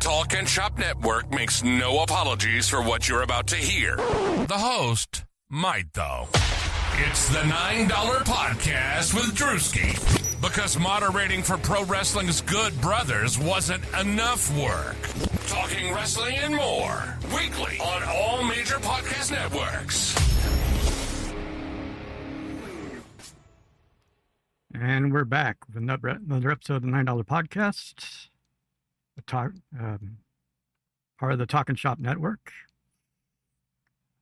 Talk and Shop Network makes no apologies for what you're about to hear. The host might, though. It's the $9 Podcast with Drewski. Because moderating for pro wrestling's good brothers wasn't enough work. Talking wrestling and more. Weekly on all major podcast networks. And we're back with another episode of the $9 Podcast. Part of the Talk and Shop Network.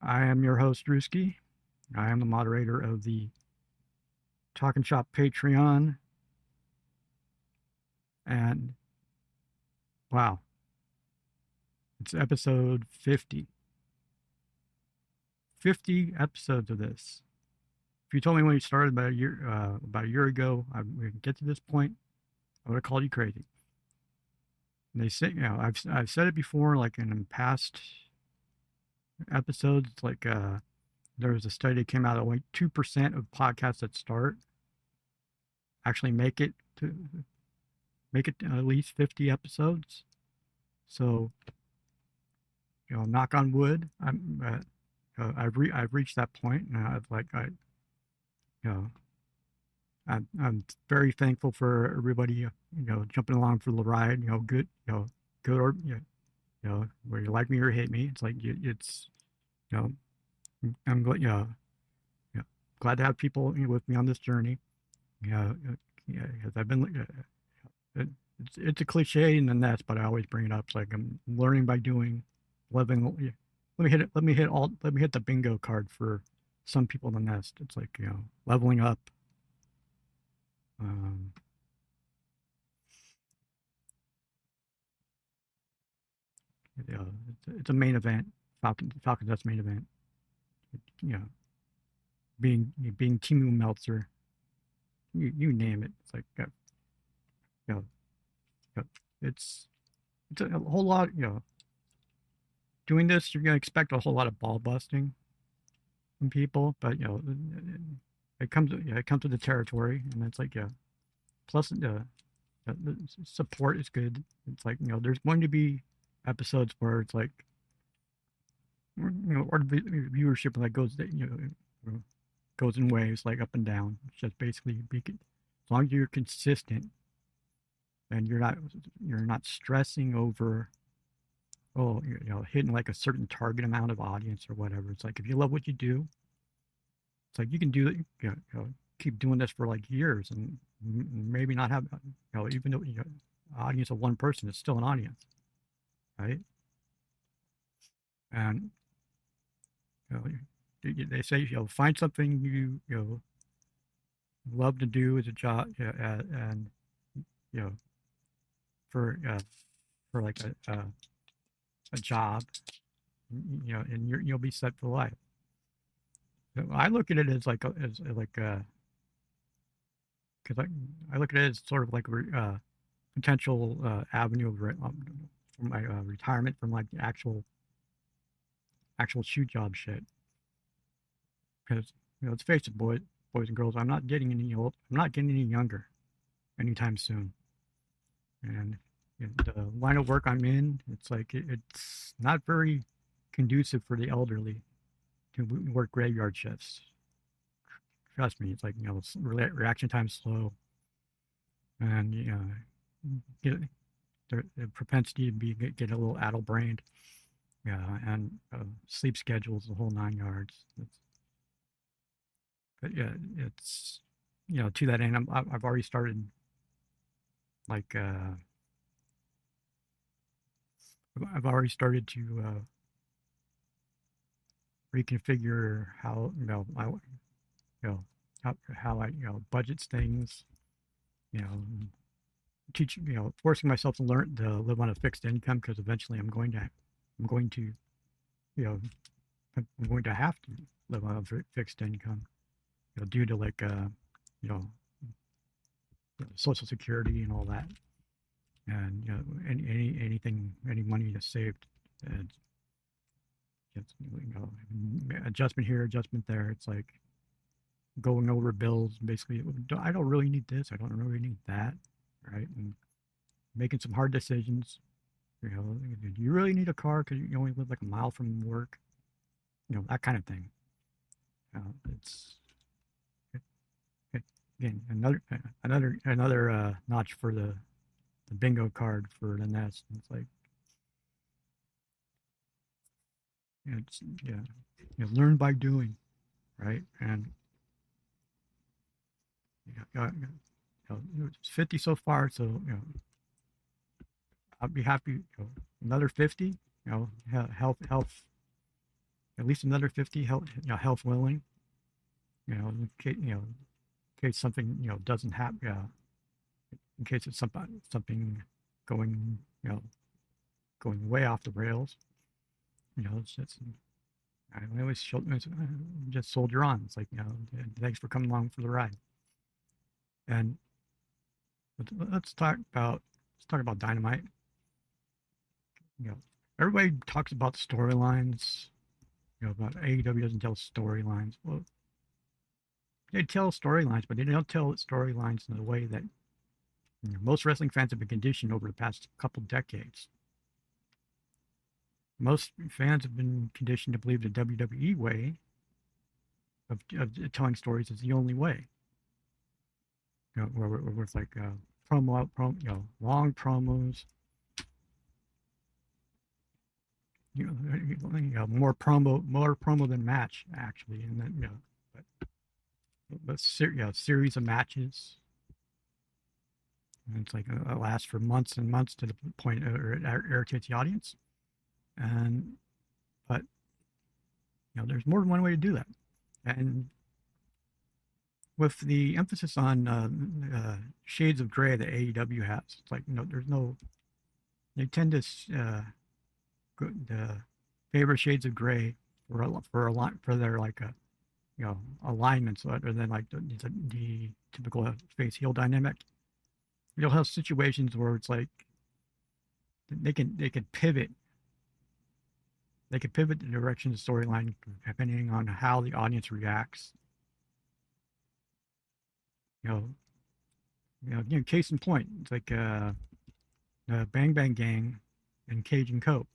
I am your host, Drewski. I am the moderator of the Talk and Shop Patreon. And wow, it's episode 50. 50 episodes of this. If you told me when you started about a year ago, we could get to this point, I would have called you crazy. And they say, I've said it before, like in past episodes, like there was a study that came out that only 2% of podcasts that start actually make it to at least 50 episodes. So, knock on wood, I've reached that point, and I'm very thankful for everybody, jumping along for the ride. Good or whether you like me or hate me. It's like I'm glad, glad to have people with me on this journey. Because I've been. It's a cliche in the nest, but I always bring it up. It's like I'm learning by doing, living. Let me hit the bingo card for some people in the nest. It's like, leveling up. It's a main event. Falcon Dust main event. Being Timu Meltzer, you name it. It's like, it's a whole lot. Doing this, you're gonna expect a whole lot of ball busting from people, but it comes with the territory, and it's like, plus the support is good. It's like, there's going to be episodes where it's like, or the viewership like goes in waves, like up and down. It's just basically as long as you're consistent and you're not stressing over hitting like a certain target amount of audience or whatever. It's like, if you love what you do, it's like you can do it, keep doing this for like years and maybe not have, even though an audience of one person, it's still an audience, right? And they say, find something you love to do as a job, and for like a job, and you'll be set for life. So I look at it as because I look at it as sort of like a potential avenue for my retirement from like the actual shoe job shit. Because let's face it, boys and girls, I'm not getting any old. I'm not getting any younger anytime soon. And the line of work I'm in, it's like it's not very conducive for the elderly to work graveyard shifts. Trust me, it's like, reaction time's slow, and the propensity to get a little addle-brained, and sleep schedules, the whole 9 yards. But it's to that end, I've already started like I've already started to reconfigure how how I budget things, teach, forcing myself to live on a fixed income, because eventually I'm going to have to live on a fixed income, due to like Social Security and all that, and any money that's saved, and adjustment here, adjustment there. It's like going over bills, basically. I don't really need this, I don't really need that, right? And making some hard decisions, You know, do you really need a car because you only live like a mile from work? You know, that kind of thing. It's it, again another notch for the bingo card for the Nest. It's like it's yeah, you know, learn by doing, right? And it's 50 so far, so I'll be happy. Another 50, health, at least another 50, health willing. In case something doesn't happen. In case it's something going going way off the rails. It's I always just soldier on. It's like thanks for coming along for the ride. And let's talk about Dynamite. You know, everybody talks about the storylines. About AEW doesn't tell storylines. Well, they tell storylines, but they don't tell storylines in the way that most wrestling fans have been conditioned over the past couple decades. Most fans have been conditioned to believe the WWE way of telling stories is the only way. Where it's like long promos, more promo than match actually, and then but series of matches. And it's like it lasts for months and months to the point it irritates the audience. And but there's more than one way to do that. And with the emphasis on shades of gray that AEW has, it's like there's no. They tend to favor shades of gray for their like alignments rather than like the typical face heel dynamic. You'll have situations where it's like they can pivot. They can pivot the direction of the storyline depending on how the audience reacts. Case in point, it's like Bang Bang Gang and Cage and Cope.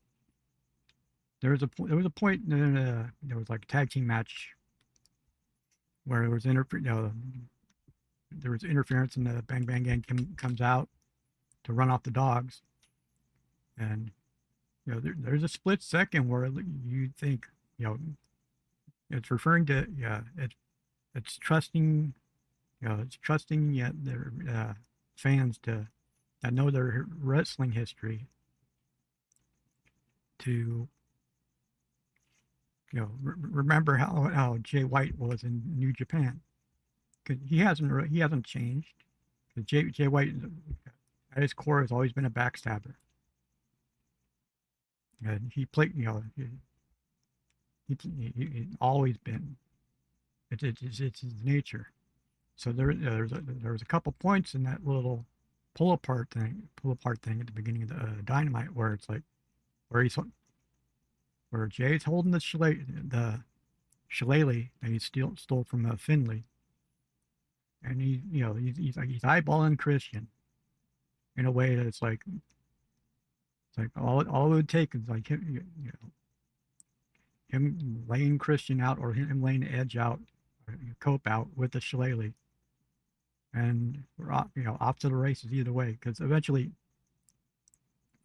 There was a point there was like a tag team match where there was interference and the Bang Bang Gang comes out to run off the dogs, and there's a split second where you think it's referring to it's trusting their fans that know their wrestling history to remember how Jay White was in New Japan, because he hasn't changed. Because Jay White at his core has always been a backstabber, and he played he always been. It's his nature. So there was a couple points in that little pull apart thing at the beginning of the Dynamite where it's like where Jay's holding the shillelagh that he stole from Finley, and he's eyeballing Christian in a way that it's like all it would take is like him laying Christian out or him laying Edge out, or Cope out with the shillelagh. And we're off to the races either way, because eventually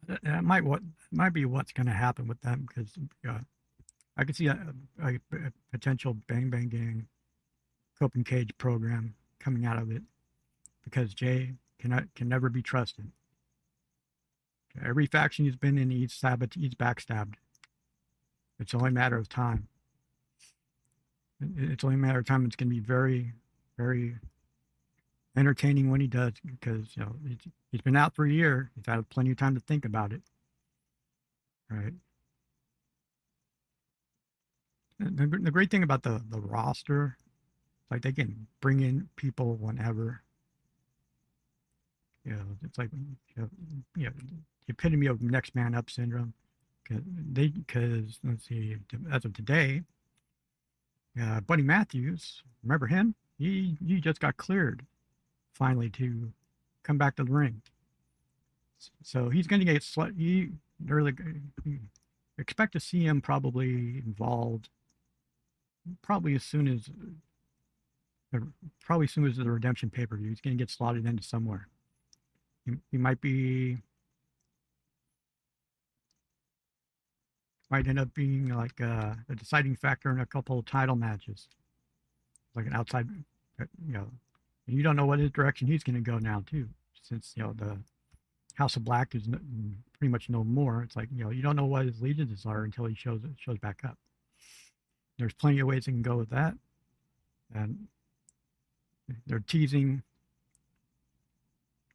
that might be what's going to happen with them, because I could see a potential Bang Bang Gang Cope and Cage program coming out of it, because Jay can never be trusted. Every faction he's been in, he's backstabbed. It's only a matter of time. It's only a matter of time. It's going to be very, very entertaining when he does, because he's been out for a year. He's had plenty of time to think about it, right? And the great thing about the roster, like they can bring in people whenever. It's like the epitome of next man up syndrome. Because let's see, as of today, Buddy Matthews, remember him? He just got cleared finally to come back to the ring. So he's going to get they're like, expect to see him probably involved, probably as soon as probably as soon as the redemption pay-per-view. He's going to get slotted into somewhere. He might end up being like a deciding factor in a couple of title matches, like an outside, you know. And you don't know what his direction he's going to go now too, since the House of Black is pretty much no more. It's like you don't know what his allegiances are until he shows back up. There's plenty of ways he can go with that, and they're teasing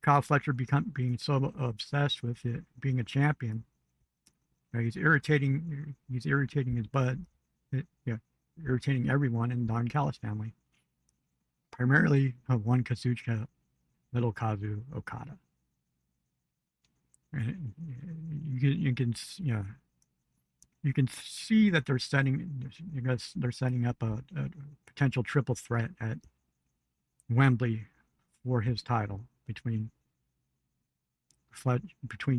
Kyle Fletcher being so obsessed with it being a champion. He's irritating. He's irritating his butt. Irritating everyone in the Don Callis family. Primarily one Kazuchika, little Kazu Okada. And you can see that they're setting up a potential triple threat at Wembley for his title between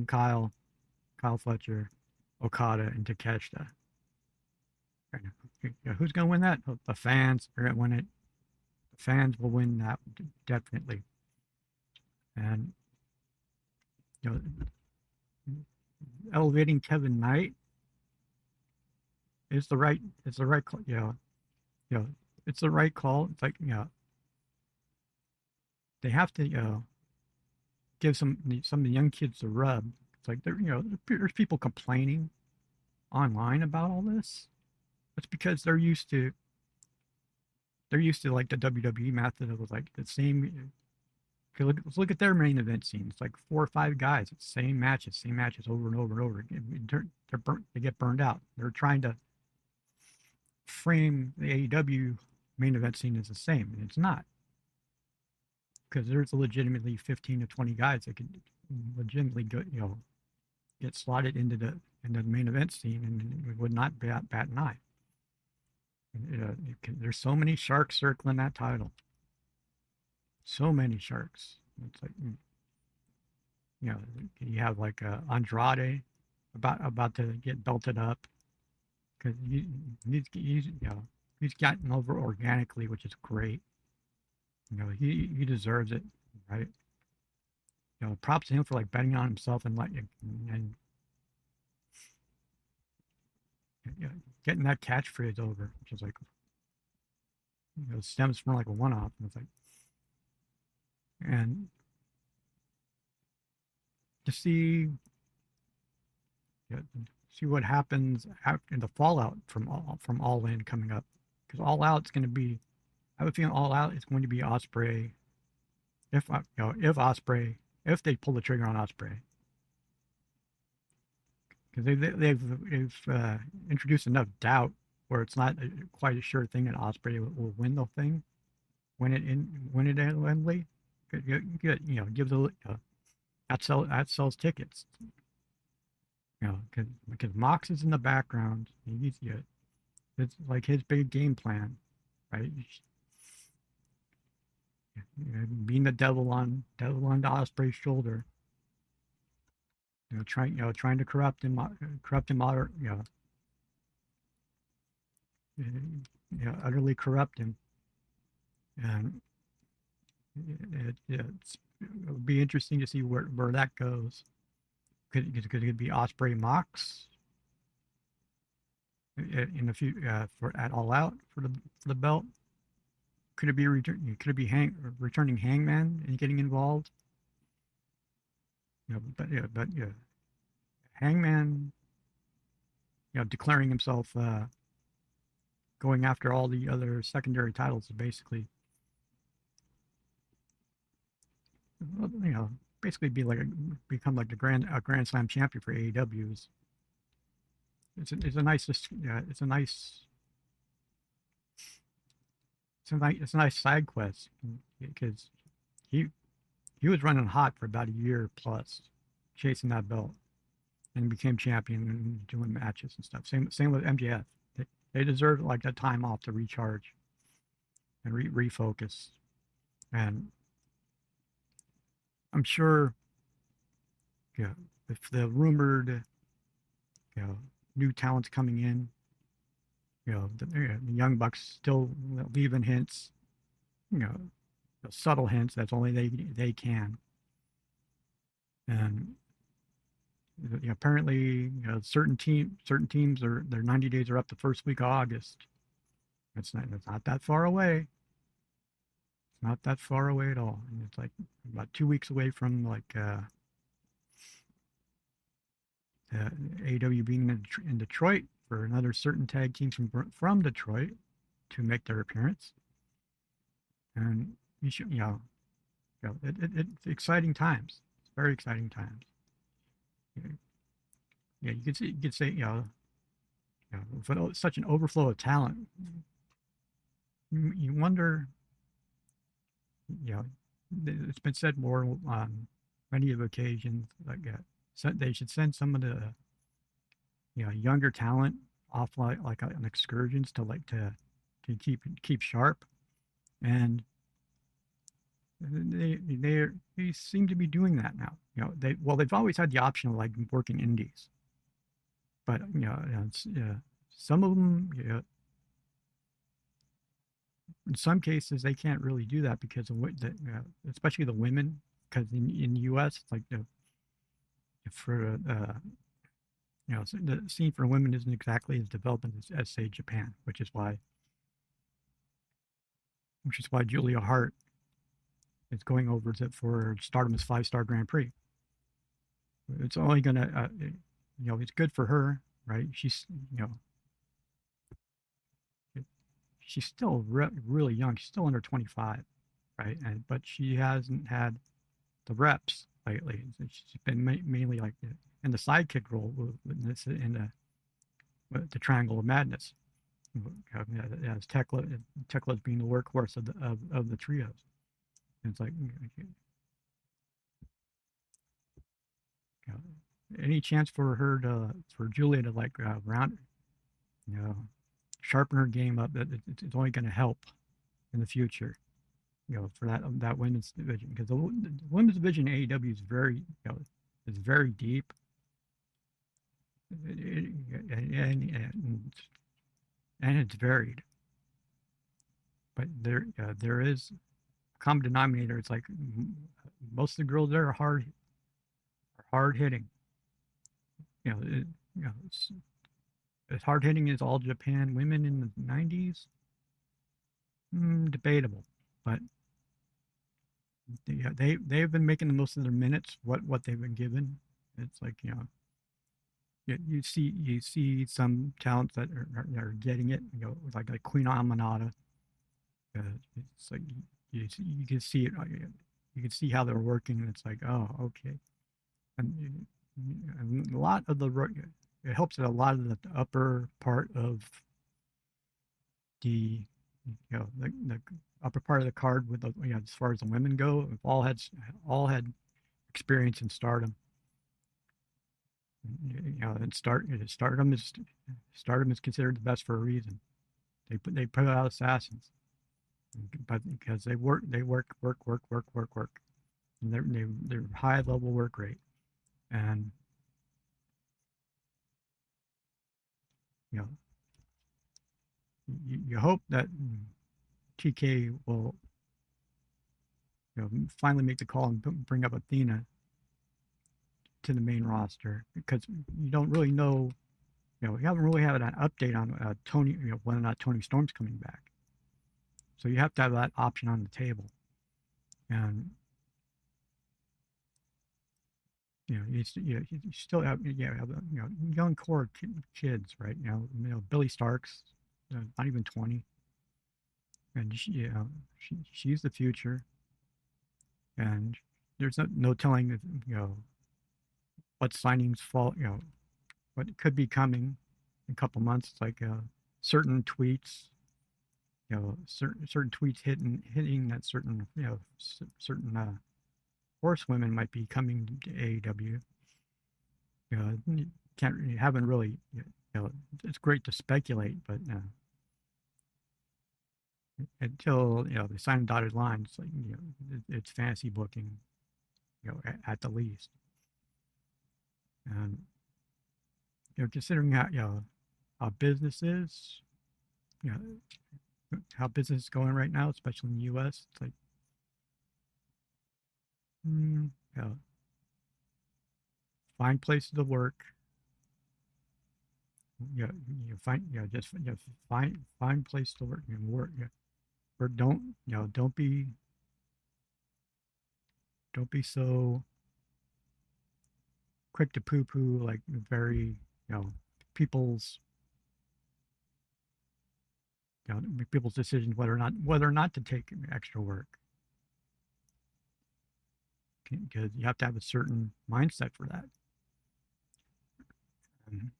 Kyle Fletcher, Okada, and Takeshita. Who's going to win that? The fans are going to win it. The fans will win that definitely. And elevating Kevin Knight is the right. It's the right. It's the right call. It's like they have to give some of the young kids a rub. It's like there's people complaining online about all this. It's because they're used to like the WWE method. It was like the same. Let's look at their main event scene. It's like 4 or 5 guys. It's same matches over and over and over again. They get burned out. They're trying to frame the AEW main event scene as the same, and it's not. Because there's legitimately 15 to 20 guys that can legitimately go, get slotted into the main event scene, and it would not bat an eye. There's so many sharks circling that title. So many sharks. It's like, you have like Andrade about to get belted up because he's gotten over organically, which is great. He deserves it, right? Props to him for like betting on himself and getting that catchphrase over, which is like stems from like a one-off, and it's like, and to see what happens in the fallout from All In coming up, because All Out's going to be, I have a feeling All Out is going to be Ospreay. If they pull the trigger on Ospreay, because they've introduced enough doubt where it's not quite a sure thing that Ospreay will win the thing when it at Wembley. Give the that sells tickets. Because Mox is in the background. It's like his big game plan, right? Being the devil on Ospreay's shoulder. Trying to corrupt him, utterly corrupt him, and it'll be interesting to see where that goes. Could it be Ospreay Mox in a few for at All Out for the belt? Could it be returning Hangman and getting involved? But Hangman, declaring himself going after all the other secondary titles, basically, basically become like a Grand Slam champion for AEW. It's a nice side quest, because he was running hot for about a year plus, chasing that belt, and became champion and doing matches and stuff. Same with MJF. They deserve like that time off to recharge and refocus. And I'm sure, if the rumored new talents coming in. The young bucks still leaving hints, you know, subtle hints. That's only they can. And apparently, certain teams their 90 days are up the first week of August. It's not that far away. It's not that far away at all. And it's like about 2 weeks away from like AEW being in Detroit for another certain tag teams from Detroit to make their appearance. And you should, it's exciting times. It's very exciting times. Yeah, you could say, with such an overflow of talent, you wonder, it's been said more on many of occasions, like they should send some of the, younger talent off like on excursions to keep sharp, and they seem to be doing that now. They've always had the option of like working indies, but some of them, in some cases they can't really do that because of especially the women, because in the U.S. it's like for the scene for women isn't exactly as developed as say Japan, which is why Julia Hart is going over for Stardom's 5-star Grand Prix. It's only gonna, it's good for her, right? She's still really young. She's still under 25, right? But she hasn't had the reps lately. She's been mainly like in the sidekick role in the Triangle of Madness. As Tekla's being the workhorse of the trios. And it's like, any chance for Julia to like sharpen her game up, that it's only going to help in the future, for that women's division, because the women's division in AEW is very deep, and it's varied, but there is a common denominator. It's like most of the girls there are hard hitting. It's as hard hitting as all Japan women in the 90s. Debatable, but they've been making the most of their minutes, what they've been given. It's like, you see some talents that are getting it, like Queen Amanada. It's like you can see it, you can see how they're working, and it's like, oh, okay. And a lot of it helps that a lot of the upper part of the upper part of the card with as far as the women go, all had experience in Stardom. And Stardom is considered the best for a reason. They put out assassins, but because they work, and they're high level work rate, and you hope that TK will finally make the call and bring up Athena to the main roster, because you don't really know, you haven't really had an update on Tony, whether or not Tony Storm's coming back. So you have to have that option on the table, and you still have young core kids, right? Billy Starks, not even 20, and she's the future, and there's no telling what signings fall, what could be coming in a couple months. It's like certain tweets, certain tweets hitting that certain horsewomen might be coming to AEW. Haven't really, it's great to speculate, but until they sign a dotted line, it's like it's fantasy booking, at the least. And considering how business is, you know, how business is going right now, especially in the U.S. It's like, mm, you know, find places to work. Find just find place to work and work. Or don't be so quick to poo poo like very people's people's decisions whether or not to take extra work, because you have to have a certain mindset for that. And,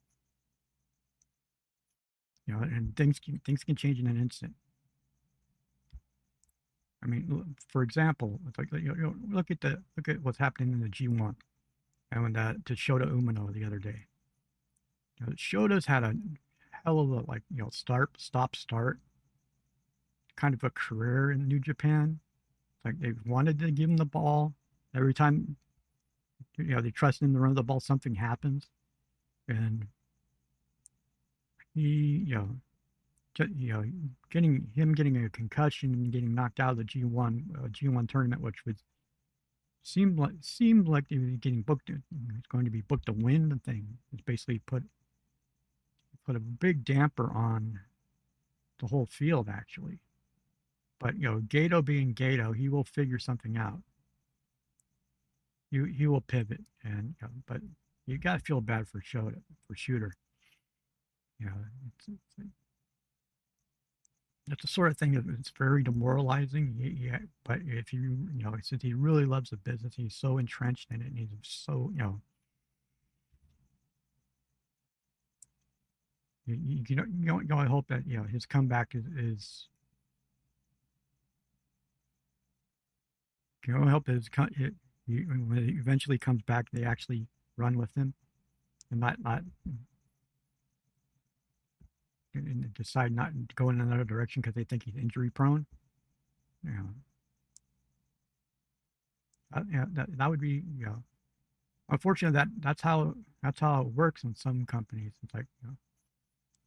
and things can change in an instant. I mean, for example, it's like look at what's happening in the G1 and when that to Shota Umino the other day. Shota's had a hell of a start kind of a career in New Japan. Like they wanted to give him the ball every time. They trust him to run the ball. Something happens, and he, getting a concussion and getting knocked out of the G1 tournament, which was seemed like he was getting booked. He was going to be booked to win the thing. It's basically put a big damper on the whole field actually. But Gato being Gato, he will figure something out. He will pivot, and but you got to feel bad for Shooter. You know, it's the sort of thing that it's very demoralizing. Yeah, but if since he really loves the business, he's so entrenched in it, and he's so I hope that his comeback is I hope that when he eventually comes back, they actually run with him and not and decide not to go in another direction because they think he's injury prone. That would be unfortunately that's how it works in some companies. It's like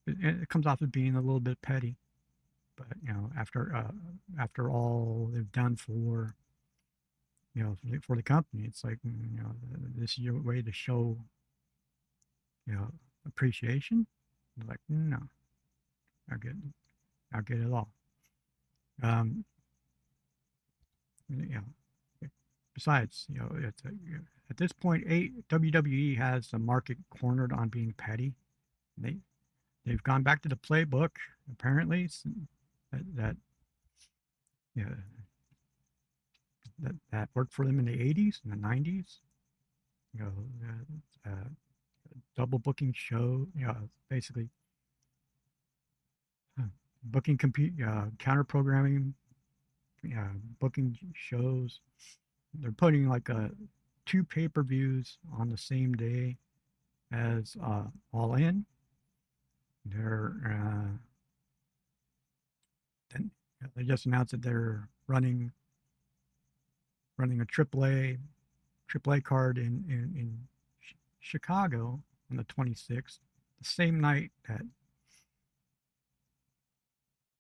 it comes off as being a little bit petty, but after all they've done for for the company, it's like this is your way to show appreciation. Like no, I get it all. Um, you know, Besides, at this point, WWE has the market cornered on being petty. They've gone back to the playbook apparently that yeah, that worked for them in the 80s and the 90s. You know, double booking show. Basically booking counter programming, booking shows. They're putting like two pay-per-views on the same day as All In. They're then they just announced that they're running a AAA card in Chicago on the 26th, the same night that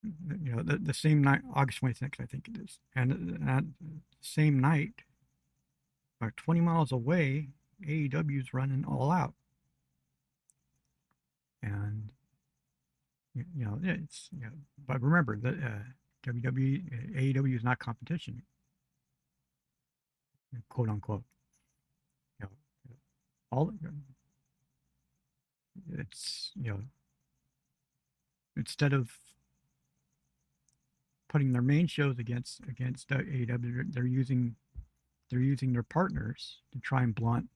the same night, August 26th, I think it is, and that same night, about 20 miles away, AEW is running All Out, and it's but remember that WWE AEW is not competition, quote unquote. You know, all it's instead of putting their main shows against AEW, they're using their partners to try and blunt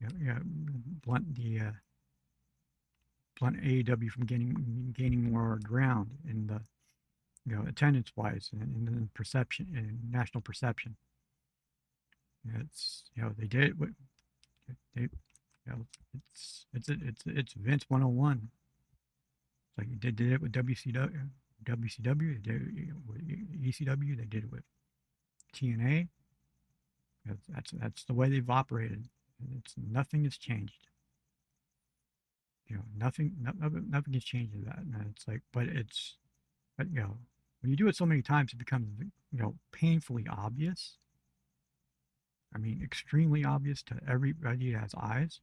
the blunt AEW from gaining more ground in the attendance wise and in perception and national perception. It's they did it with they it's Vince 101. It's like they did it with WCW, they did it with ECW, they did it with TNA. That's the way they've operated. Nothing has changed. nothing can change that. And it's like, but when you do it so many times, it becomes painfully obvious. I mean, extremely obvious to everybody who has eyes.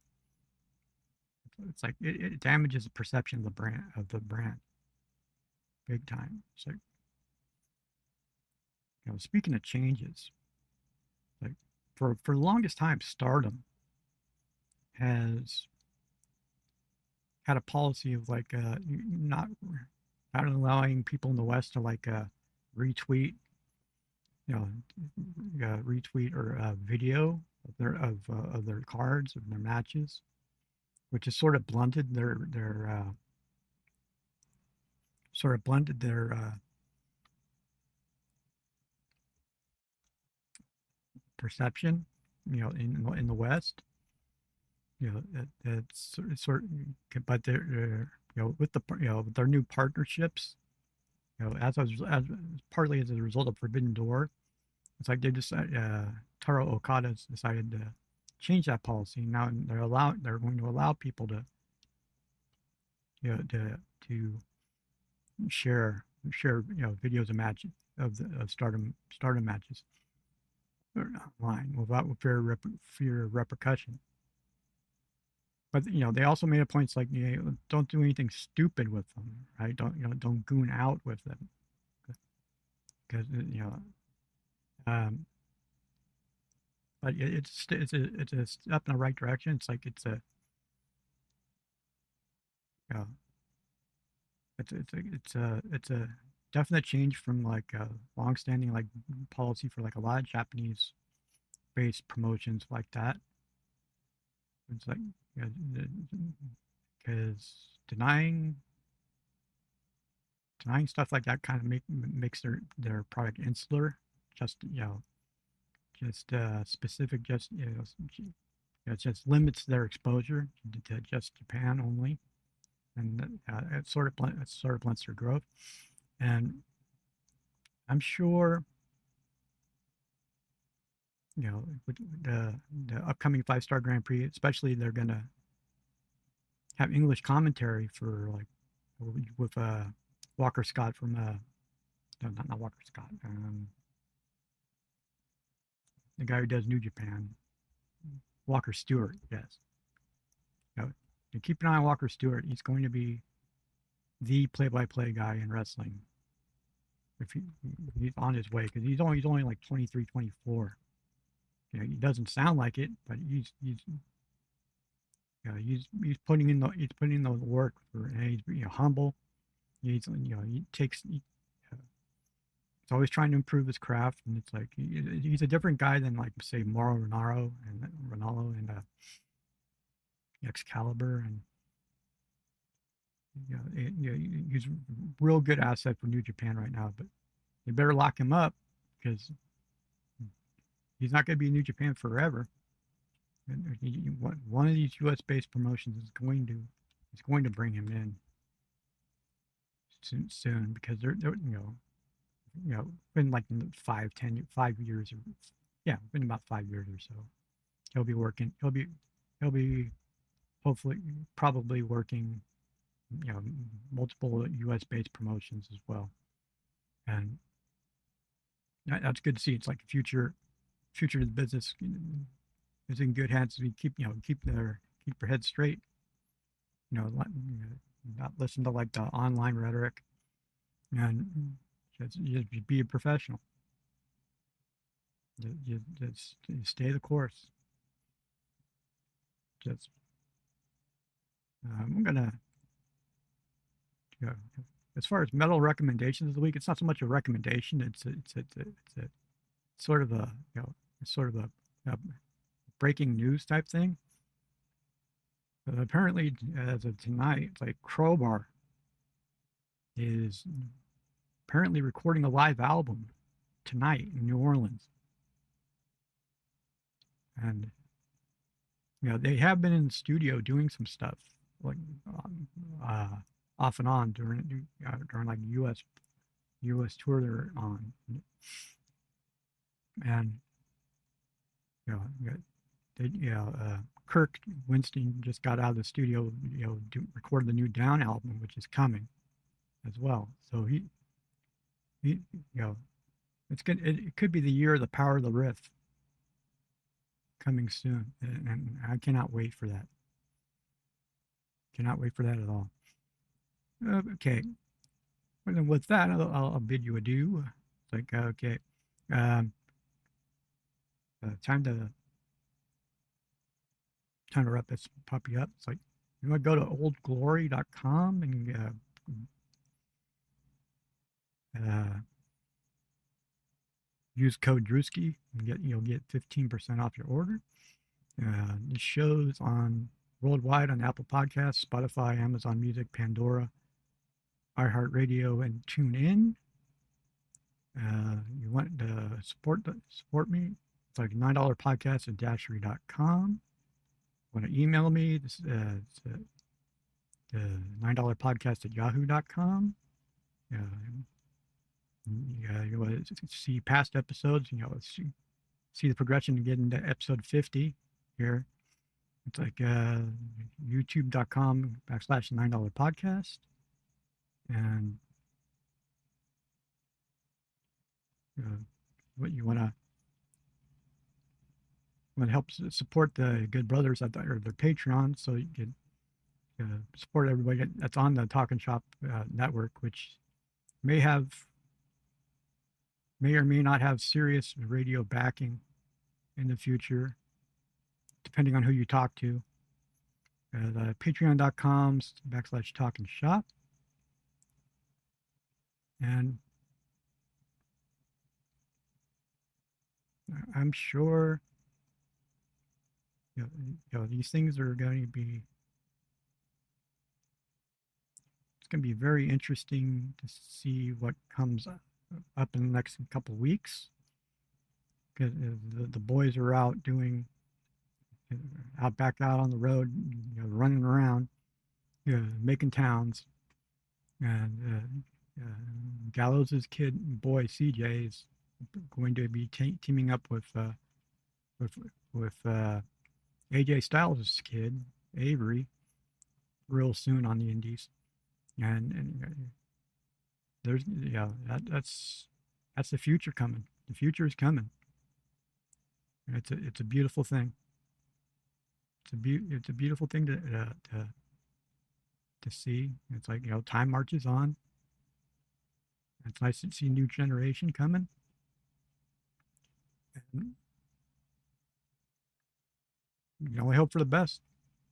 It's like it damages the perception of the brand big time. It's like, speaking of changes, like for the longest time, Stardom has had a policy of like not allowing people in the West to like retweet, you know, retweet or video of their cards of their matches, which has sort of blunted their perception, in the West. It's sort of, but they're with with their new partnerships, as partly as a result of Forbidden Door, it's like they decided, Taro Okada's decided to change that policy. Now they're going to allow people to to share videos of matches of Stardom matches online without fear of repercussion. But they also made a point. It's like, don't do anything stupid with them, right? Don't goon out with them, because but it's a step in the right direction. It's like uh, it's a definite change from like a long-standing like policy for like a lot of Japanese-based promotions like that. It's like, because denying stuff like that kind of makes their product insular, just just specific, just it just limits their exposure to just Japan only, and it sort of blunts their growth. And I'm sure, with the upcoming 5-star Grand Prix, especially, they're gonna have English commentary for like with Walker Scott from no, not Walker Scott, the guy who does New Japan, Walker Stewart. Yes, keep an eye on Walker Stewart. He's going to be the play-by-play guy in wrestling. If he's on his way, because he's only like 23, 24. He doesn't sound like it, but he's putting in the work for, and he's humble. He's he's always trying to improve his craft, and it's like he's a different guy than like say Mauro Ranallo and Excalibur, and he's a real good asset for New Japan right now. But they better lock him up, because he's not going to be in New Japan forever. And one of these U.S.-based promotions is going to bring him in soon, because they're been like 5 years, or been about 5 years or so. He'll be hopefully probably working multiple U.S.-based promotions as well, and that's good to see. It's like the future of the business is in good hands. We keep their head straight, not listen to like the online rhetoric, and just be a professional. Just stay the course. Just I'm gonna as far as metal recommendations of the week, it's not so much a recommendation. It's a sort of a a breaking news type thing. But apparently, as of tonight, it's like Crowbar is apparently recording a live album tonight in New Orleans, and they have been in the studio doing some stuff like off and on during like U.S. tour they're on, and Kirk Winston just got out of the studio, record the new Down album, which is coming as well. So he it's good. It could be the year of the Power of the Riff coming soon, and I cannot wait for that. Cannot wait for that at all. Okay. And then with that, I'll bid you adieu. It's like, okay. Time to wrap this puppy up. It's like, you want to go to oldglory.com and use code Drewski and you'll get 15% off your order. The show's on worldwide on Apple Podcasts, Spotify, Amazon Music, Pandora, iHeartRadio, and TuneIn. You want to support me? It's like $9podcast@dashery.com. Want to email me? It's $9podcast@yahoo.com. You want to see past episodes, see the progression to get into episode 50 here. It's like youtube.com/$9podcast. And what you want to help support the good brothers or the Patreon, so you can support everybody that's on the Talking Shop network, which may or may not have serious radio backing in the future, depending on who you talk to. The patreon.com/Talking Shop. And I'm sure these things are going to be, it's going to be very interesting to see what comes up in the next couple of weeks, because the boys are out back out on the road, running around, making towns. And Gallows' boy CJ is going to be teaming up with AJ Styles' kid Avery real soon on the Indies, and there's that's the future coming. The future is coming. And it's a beautiful thing. It's a beautiful thing to see. It's like, time marches on. It's nice to see a new generation coming. And you can only hope for the best.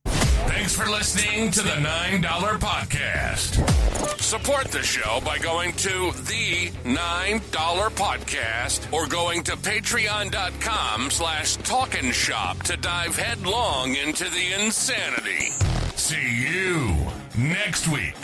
Thanks for listening to the $9 Podcast. Support the show by going to the $9 Podcast or going to patreon.com/Talking Shop to dive headlong into the insanity. See you next week.